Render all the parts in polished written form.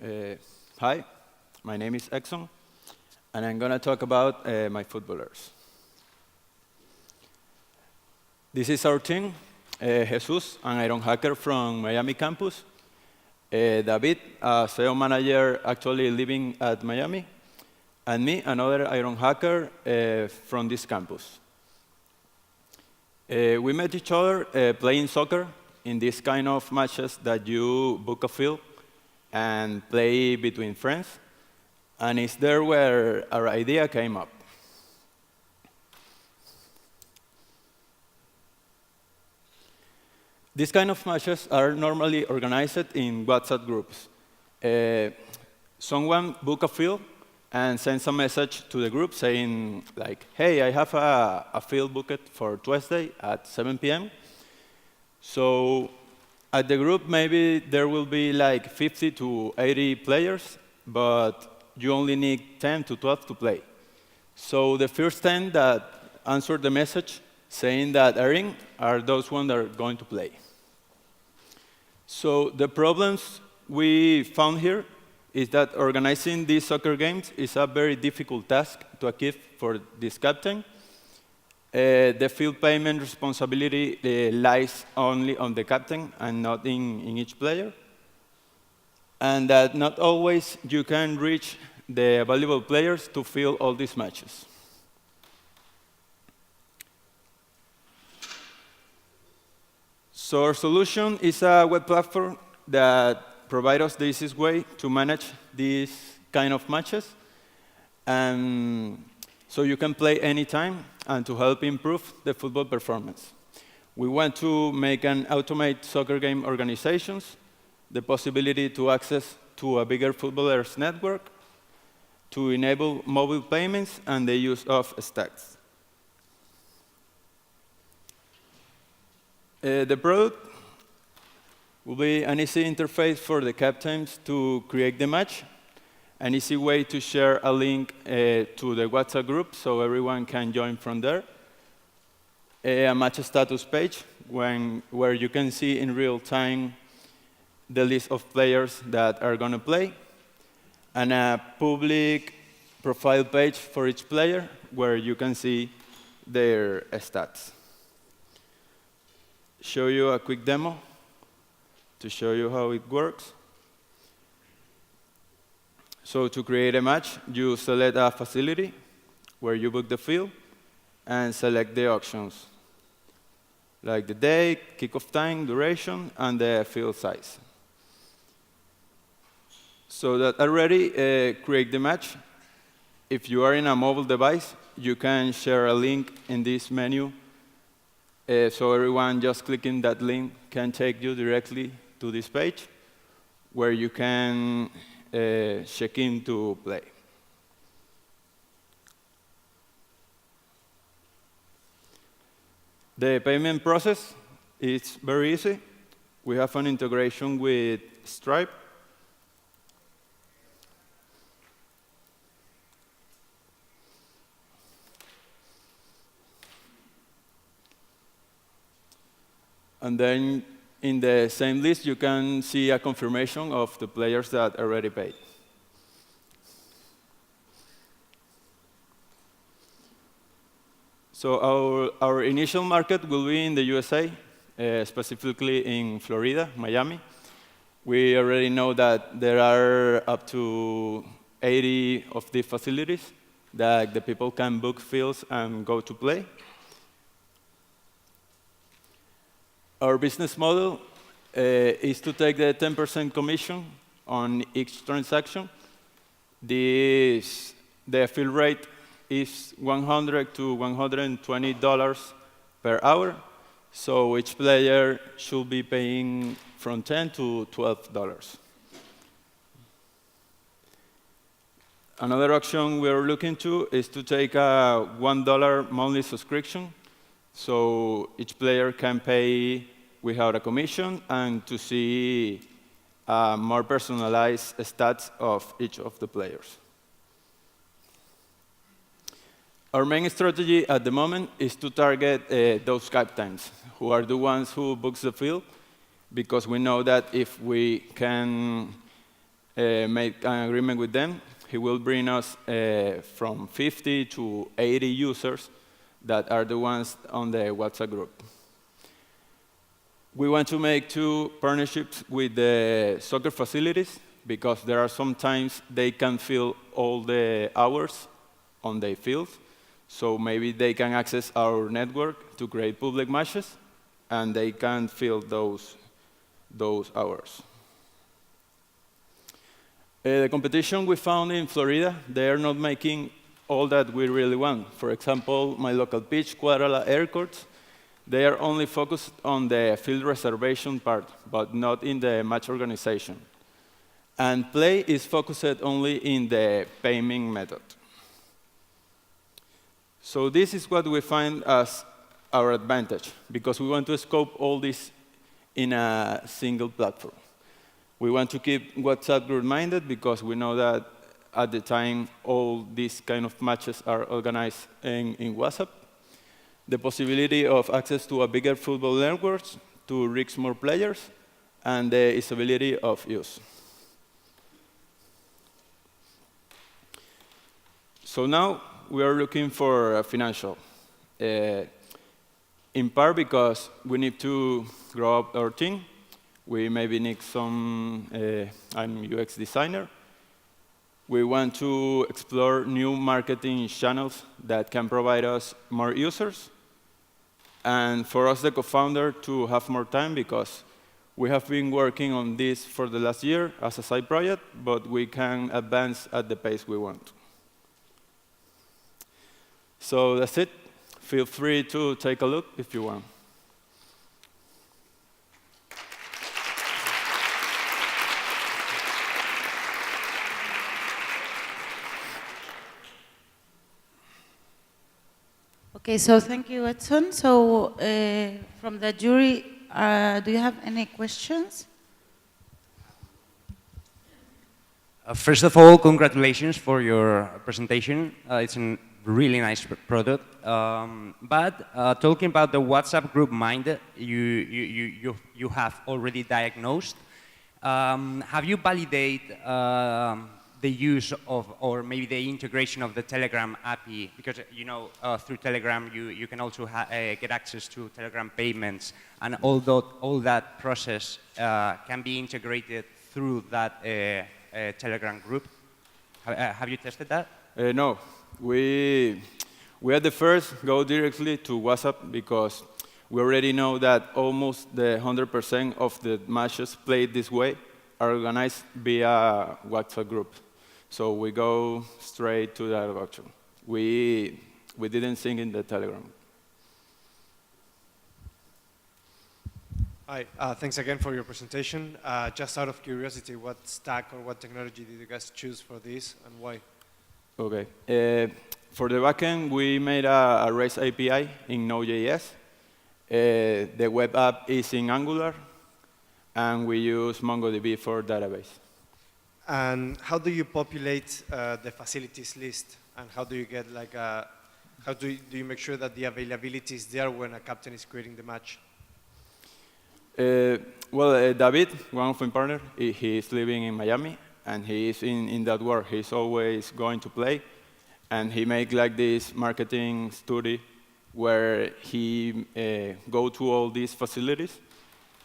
Hi, my name is Edson, and I'm going to talk about my footballers. This is our team, Jesus, an Ironhacker from Miami campus, David, a SEO manager actually living at Miami, and me, another Ironhacker from this campus. We met each other playing soccer in these kind of matches that you book a field and play between friends. And it's there where our idea came up. These kind of matches are normally organized in WhatsApp groups. Someone book a field and sends a message to the group saying, like, hey, I have a field booked for Tuesday at 7 p.m. So at the group, maybe there will be like 50 to 80 players, but you only need 10 to 12 to play. So the first 10 that answer the message saying that Irene are those ones that are going to play. So the problems we found here is that organizing these soccer games is a very difficult task to achieve for this captain. The field payment responsibility lies only on the captain and not in each player. And that not always you can reach the available players to fill all these matches. So our solution is a web platform that provides us the easiest way to manage these kind of matches. And so you can play anytime and to help improve the football performance. We want to make an automate soccer game organizations, the possibility to access to a bigger footballers network, to enable mobile payments and the use of stacks. The product will be an easy interface for the captains to create the match, an easy way to share a link to the WhatsApp group so everyone can join from there, a match status page where you can see in real time the list of players that are going to play, and a public profile page for each player where you can see their stats. Show you a quick demo to show you how it works. So to create a match, you select a facility where you book the field and select the options, like the day, kickoff time, duration, and the field size. So that already create the match. If you are in a mobile device, you can share a link in this menu. So everyone just clicking that link can take you directly to this page where you can check in to play. The payment process is very easy. We have an integration with Stripe. And then in the same list, you can see a confirmation of the players that already paid. So our initial market will be in the USA, specifically in Florida, Miami. We already know that there are up to 80 of these facilities that the people can book fields and go to play. Our business model is to take the 10% commission on each transaction. The field rate is $100 to $120 per hour, so each player should be paying from $10 to $12. Another option we're looking to is to take a $1 monthly subscription, so each player can pay without a commission and to see more personalized stats of each of the players. Our main strategy at the moment is to target those captains, who are the ones who book the field, because we know that if we can make an agreement with them. He will bring us from 50 to 80 users that are the ones on the WhatsApp group. We want to make 2 partnerships with the soccer facilities, because there are sometimes they can fill all the hours on their field. So maybe they can access our network to create public matches, and they can fill those hours. The competition we found in Florida, they are not making all that we really want. For example, my local pitch, Quadrala Air Courts, they are only focused on the field reservation part, but not in the match organization. And Play is focused only in the payment method. So this is what we find as our advantage, because we want to scope all this in a single platform. We want to keep WhatsApp group-minded, because we know that at the time all these kind of matches are organized in WhatsApp. The possibility of access to a bigger football network to reach more players, and the usability of use. So now we are looking for a financial. In part because we need to grow up our team. We maybe need some, I'm a UX designer. We want to explore new marketing channels that can provide us more users. And for us, the co-founder, to have more time, because we have been working on this for the last year as a side project, but we can advance at the pace we want. So that's it. Feel free to take a look if you want. Okay, so thank you, Edson. So from the jury, do you have any questions? First of all, congratulations for your presentation. It's a really nice product. But talking about the WhatsApp group Mind, you have already diagnosed. Have you validated the use of, or maybe the integration of the Telegram API? Because through Telegram you can also get access to Telegram payments, and all that process can be integrated through that Telegram group. Have you tested that? No, we are the first go directly to WhatsApp, because we already know that almost the 100% of the matches played this way are organized via WhatsApp group. So we go straight to that option. We didn't think in the Telegram. Hi, thanks again for your presentation. Just out of curiosity, what stack or what technology did you guys choose for this, and why? Okay. For the backend, we made a REST API in Node.js. The web app is in Angular, and we use MongoDB for database. And how do you populate the facilities list? And how do you get how do you make sure that the availability is there when a captain is creating the match? David, one of my partners, he is living in Miami, and he is in that work. He's always going to play, and he make like this marketing study where he go to all these facilities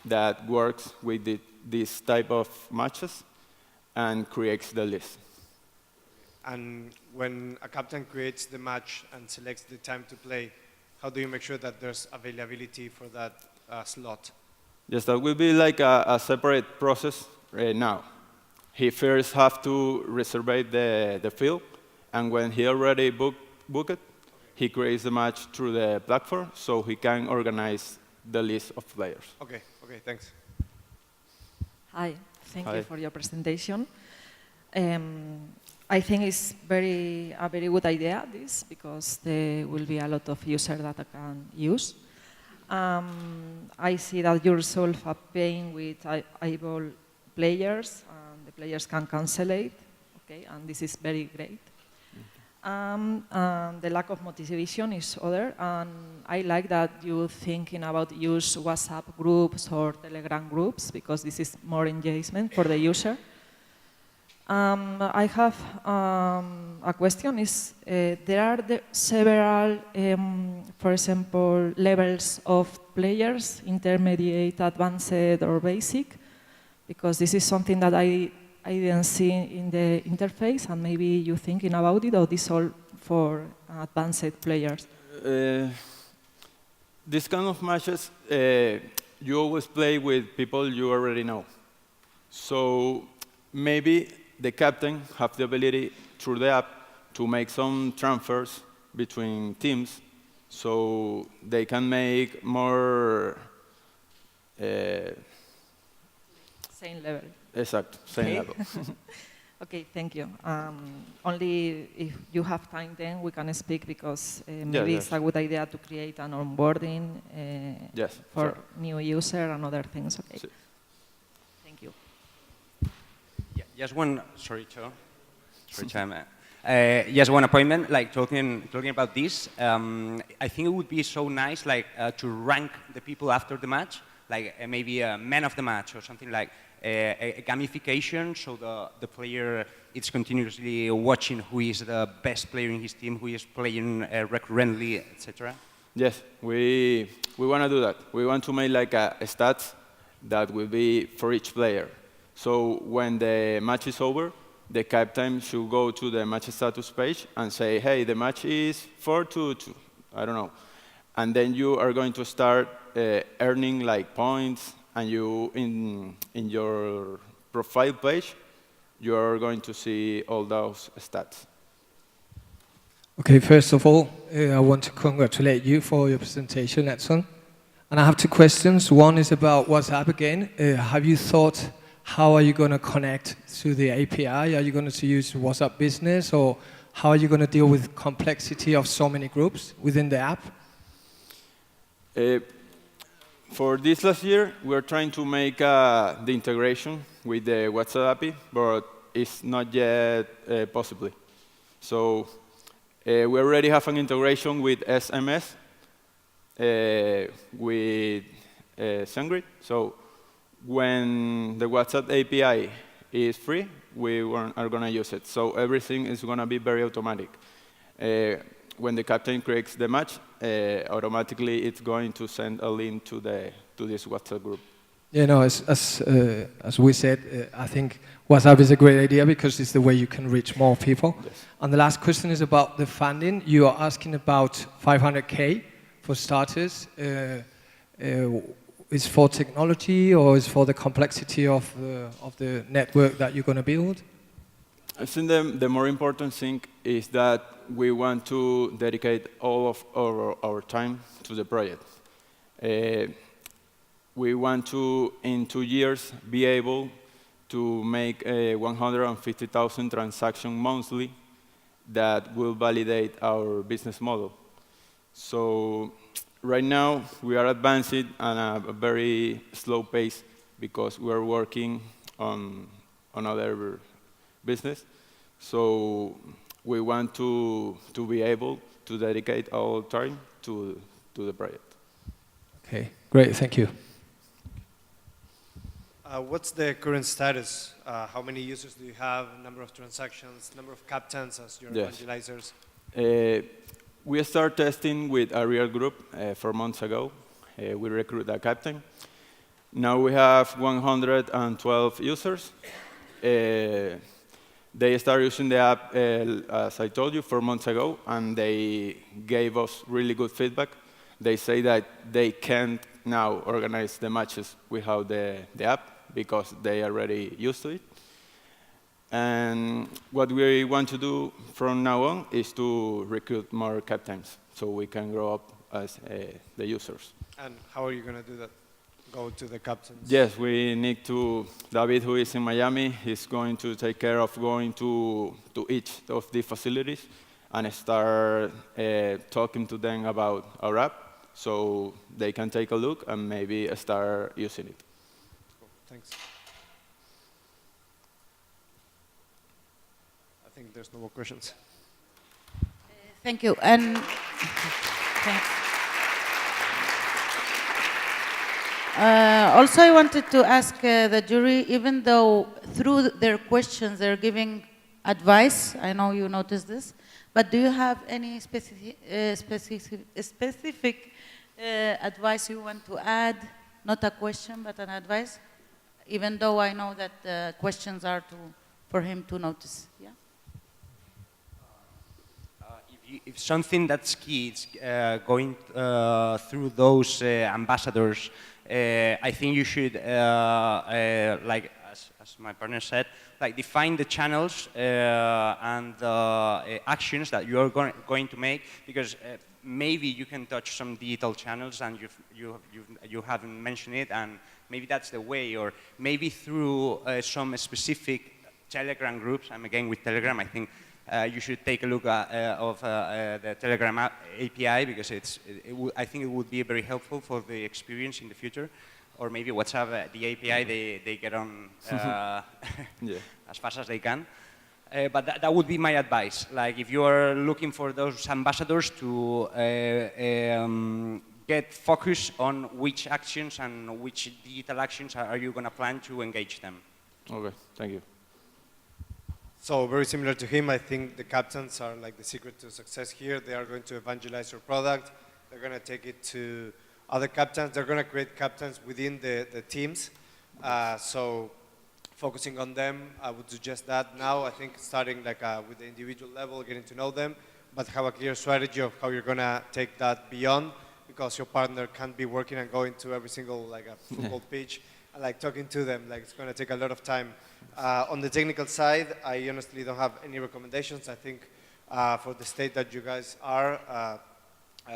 that works with this type of matches and creates the list. And when a captain creates the match and selects the time to play, how do you make sure that there's availability for that slot? Yes, that will be like a separate process now. He first have to reserve the field, and when he already booked it, he creates the match through the platform, so he can organize the list of players. Okay, thanks. Hi, thank you for your presentation. I think it's a very good idea, this, because there will be a lot of users that I can use. I see that you resolve a pain with able players, and the players can cancel it, okay, and this is very great. The lack of motivation is other, and I like that you're thinking about use WhatsApp groups or Telegram groups, because this is more engagement for the user. I have a question. There are several, for example, levels of players, intermediate, advanced, or basic, because this is something that I didn't see in the interface, and maybe you're thinking about it, or this all for advanced players? This kind of matches, you always play with people you already know. So maybe the captain have the ability through the app to make some transfers between teams, so they can make more. Same level. Exact, same level. Okay, thank you. Only if you have time, then we can speak, because maybe it's a good idea to create an onboarding for sure. new user and other things. Okay. Sí. Thank you. Yeah, just one. Sorry, Cho. Just one appointment. Like talking about this, I think it would be so nice, like to rank the people after the match, like maybe a man of the match or something, like a gamification, so the player is continuously watching who is the best player in his team, who is playing recurrently, etc. Yes, we want to do that. We want to make like a stats that will be for each player. So when the match is over, the captain should go to the match status page and say, hey, the match is 4-2, I don't know. And then you are going to start earning like points, and you, in your profile page, you are going to see all those stats. Okay, first of all, I want to congratulate you for your presentation, Edson. And I have two questions. One is about WhatsApp again. Have you thought, how are you going to connect to the API? Are you going to use WhatsApp Business, or how are you going to deal with complexity of so many groups within the app? For this last year, we're trying to make the integration with the WhatsApp API, but it's not yet possible. So we already have an integration with SMS, with SendGrid. So when the WhatsApp API is free, we are going to use it. So everything is going to be very automatic. When the captain creates the match, automatically it's going to send a link to this WhatsApp group. Yeah, no, as we said, I think WhatsApp is a great idea because it's the way you can reach more people. Yes. And the last question is about the funding. You are asking about 500K for starters. Is for technology, or is for the complexity of the network that you're going to build? I think the more important thing is that we want to dedicate all of our time to the project. We want to, in 2 years, be able to make 150,000 transactions monthly that will validate our business model. So right now, we are advancing at a very slow pace because we are working on other business. So we want to be able to dedicate our time to the project. Okay, great, thank you. What's the current status? How many users do you have? Number of transactions? Number of captains as your evangelizers? We started testing with a real group 4 months ago. We recruited a captain. Now we have 112 users. They started using the app, as I told you, 4 months ago, and they gave us really good feedback. They say that they can't now organize the matches without the app because they are already used to it. And what we want to do from now on is to recruit more captains so we can grow up as the users. And how are you going to do that? Go to the captains? Yes, we need to. David, who is in Miami, is going to take care of going to each of the facilities and start talking to them about our app so they can take a look and maybe start using it. Cool. Thanks. I think there's no more questions. Thank you. And thanks. Also, I wanted to ask the jury, even though through their questions they're giving advice, I know you noticed this, but do you have any specific advice you want to add? Not a question, but an advice? Even though I know that the questions are for him to notice. Yeah. If something that's key is going through those ambassadors, I think you should, like as my partner said, like define the channels and actions that you are going to make, because maybe you can touch some digital channels and you haven't mentioned it, and maybe that's the way, or maybe through some specific Telegram groups. I'm again with Telegram. I think you should take a look at the Telegram API, because I think it would be very helpful for the experience in the future. Or maybe WhatsApp, the API, they get on as fast as they can. But that would be my advice. Like, if you are looking for those ambassadors to get focus on which actions and which digital actions are you going to plan to engage them. Okay, thank you. So very similar to him, I think the captains are like the secret to success here. They are going to evangelize your product. They're going to take it to other captains. They're going to create captains within the teams. So focusing on them, I would suggest that now. I think starting like with the individual level, getting to know them, but have a clear strategy of how you're going to take that beyond, because your partner can't be working and going to every single like a football pitch and like talking to them. Like, it's going to take a lot of time. On the technical side, I honestly don't have any recommendations. I think for the state that you guys are,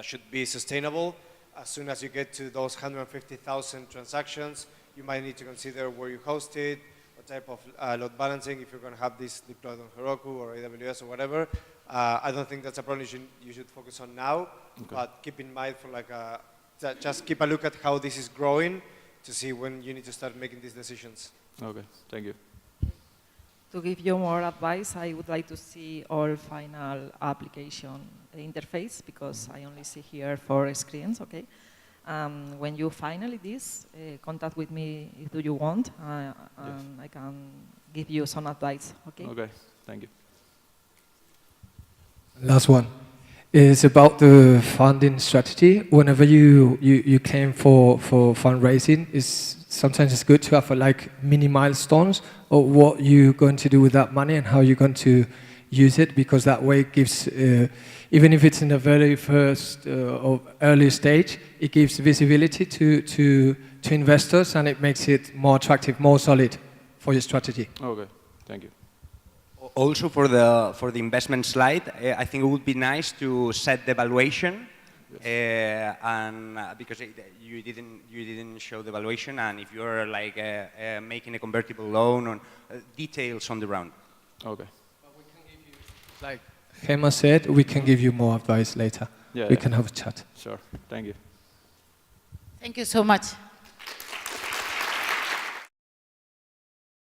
should be sustainable. As soon as you get to those 150,000 transactions, you might need to consider where you host it, what type of load balancing, if you're going to have this deployed on Heroku or AWS or whatever. I don't think that's a problem you should focus on now, but keep in mind for like just keep a look at how this is growing to see when you need to start making these decisions. Okay, thank you. To give you more advice, I would like to see all final application interface, because I only see here 4 screens, okay? When you finally this, contact with me if you want, and I can give you some advice, okay? Okay, thank you. Last one is about the funding strategy. Whenever you claim for fundraising, sometimes it's good to have like mini milestones of what you're going to do with that money and how you're going to use it, because that way it gives, even if it's in the very first or early stage, it gives visibility to investors, and it makes it more attractive, more solid for your strategy. Okay, thank you. Also, for the investment slide, I think it would be nice to set the valuation, and because you didn't show the valuation, and if you're like making a convertible loan, on details on the round. Okay. But we can give you, like Gemma said, we can give you more advice later. Yeah, we can have a chat. Sure. Thank you. Thank you so much.